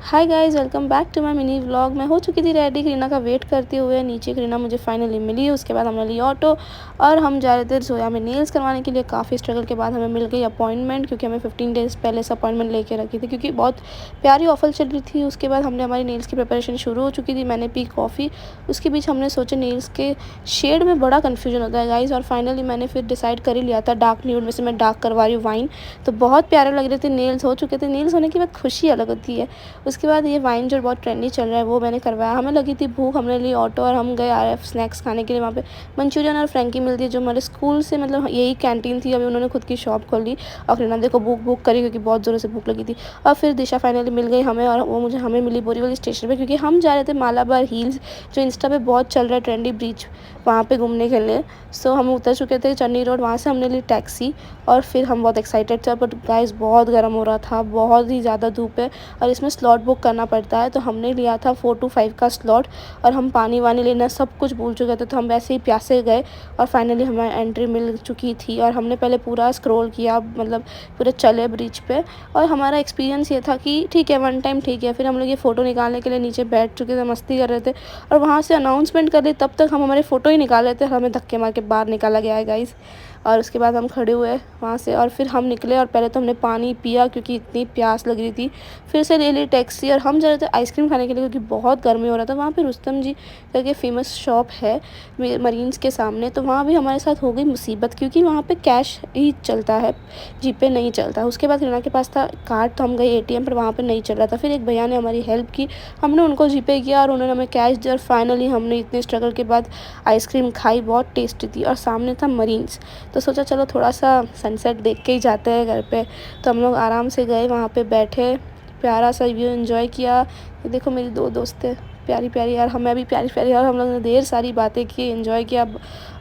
Hi guys, welcome back to my mini vlog. मैं हो चुकी थी रेडी करीना का वेट करते हुए। नीचे करीना मुझे फाइनली मिली। उसके बाद हमने ली ऑटो और हम जा रहे थे जोया में नेल्स करवाने के लिए। काफ़ी स्ट्रगल के बाद हमें मिल गई अपॉइंटमेंट, क्योंकि हमें 15 डेज़ पहले से अपॉइंटमेंट लेके रखी थी, क्योंकि बहुत प्यारी ऑफर चल रही थी। उसके बाद हमने हमारी नेल्स की प्रिपरेशन शुरू हो चुकी थी। मैंने पी कॉफ़ी। उसके बीच हमने सोचा नेल्स के शेड में बड़ा कन्फ्यूजन होता है गाइज़, और फाइनली मैंने फिर डिसाइड कर ही लिया था डार्क न्यूड में से मैं डार्क करवा रही हूँ वाइन। तो बहुत प्यारे लग रहे थे, नेल्स हो चुके थे। नेल्स होने की बाद खुशी अलग होती है। उसके बाद ये वाइन जो बहुत ट्रेंडी चल रहा है वो मैंने करवाया। हमें लगी थी भूख, हमने ली ऑटो और हम गए आरएफ स्नैक्स खाने के लिए। वहाँ पे मंचूरियन और फ्रेंकी मिलती है, जो हमारे स्कूल से मतलब यही कैंटीन थी। अभी उन्होंने खुद की शॉप खोल ली और करीना देखो भूख भूख करी, क्योंकि बहुत ज़ोरों से भूख लगी थी। और फिर दिशा फाइनली मिल गई हमें, और वो मुझे हमें मिली बोरीवली स्टेशन पे, क्योंकि हम जा रहे थे मालाबार हिल्स, जो इंस्टा पे बहुत चल रहा है ट्रेंडी ब्रिज, वहाँ पे घूमने के लिए। सो हम उतर चुके थे चन्नी रोड। वहाँ से हमने ली टैक्सी और फिर हम बहुत एक्साइटेड थे। बट गाइस बहुत गर्म हो रहा था, बहुत ही ज़्यादा धूप है और इसमें स्लॉट बुक करना पड़ता है। तो हमने लिया था 4 to 5 का स्लॉट, और हम पानी वानी लेना सब कुछ भूल चुके थे। तो हम वैसे ही प्यासे गए और फाइनली हमें एंट्री मिल चुकी थी। और हमने पहले पूरा स्क्रॉल किया, मतलब पूरे चले ब्रिज पे। और हमारा एक्सपीरियंस ये था कि ठीक है, वन टाइम ठीक है। फिर हम लोग ये फ़ोटो निकालने के लिए नीचे बैठ चुके थे, मस्ती कर रहे थे, और वहाँ से अनाउंसमेंट कर ली। तब तक हम हमारे फ़ोटो ही निकाल रहे थे, हमें धक्के मार के बाहर निकाला गया है गाइस। और उसके बाद हम खड़े हुए वहाँ से, और फिर हम निकले। और पहले तो हमने पानी पिया, क्योंकि इतनी प्यास लग रही थी। फिर से ले ली टैक्सी और हम जा रहे थे आइसक्रीम खाने के लिए, क्योंकि बहुत गर्मी हो रहा था। वहाँ पे रुस्तम जी करके फ़ेमस शॉप है मरीन्स के सामने। तो वहाँ भी हमारे साथ हो गई मुसीबत, क्योंकि वहाँ पे कैश ही चलता है, जीपे नहीं चलता। उसके बाद रीना के पास था कार्ड, तो हम गए एटीएम पर, वहाँ पे नहीं चल रहा था। फिर एक भैया ने हमारी हेल्प की, हमने उनको जीपे किया और उन्होंने हमें कैश दिया। और फाइनली हमने इतने स्ट्रगल के बाद आइसक्रीम खाई, बहुत टेस्टी थी, और सामने था मरीन्स। तो सोचा चलो थोड़ा सा सनसेट देख के ही जाते हैं घर पे। तो हम लोग आराम से गए, वहाँ पे बैठे, प्यारा सा व्यू एंजॉय किया। ये देखो मेरी 2 दोस्तें प्यारी प्यारी, यार हमें भी प्यारी प्यारी, और हम लोग ने ढेर सारी बातें की, एंजॉय किया।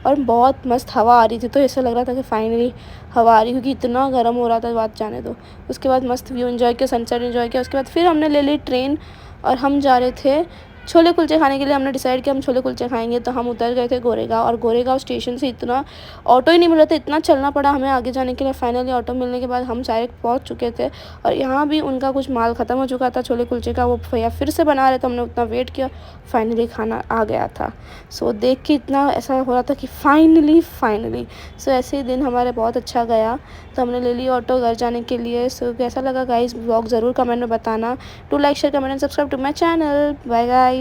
और बहुत मस्त हवा आ रही थी, तो ऐसा लग रहा था कि फाइनली हवा आ रही, क्योंकि इतना गर्म हो रहा था, बात जाने दो। उसके बाद मस्त व्यू एंजॉय किया, सनसेट एंजॉय किया। उसके बाद फिर हमने ले ली ट्रेन और हम जा रहे थे छोले कुलचे खाने के लिए। हमने डिसाइड किया हम छोले कुलचे खाएंगे। तो हम उतर गए थे गोरेगांव, और गोरेगांव स्टेशन से इतना ऑटो ही नहीं मिला था, इतना चलना पड़ा हमें आगे जाने के लिए। फाइनली ऑटो मिलने के बाद हम डायरेक्ट पहुंच चुके थे, और यहाँ भी उनका कुछ माल ख़त्म हो चुका था छोले कुलचे का। वो भैया फिर से बना रहे थे, हमने उतना वेट किया, फाइनली खाना आ गया था। सो देख के इतना ऐसा हो रहा था कि फाइनली फाइनली। सो ऐसे ही दिन हमारे बहुत अच्छा गया। तो हमने ले ली ऑटो घर जाने के लिए। सो कैसा लगा गाइस व्लॉग ज़रूर कमेंट में बताना। To like share comment and subscribe to my channel. Bye guys.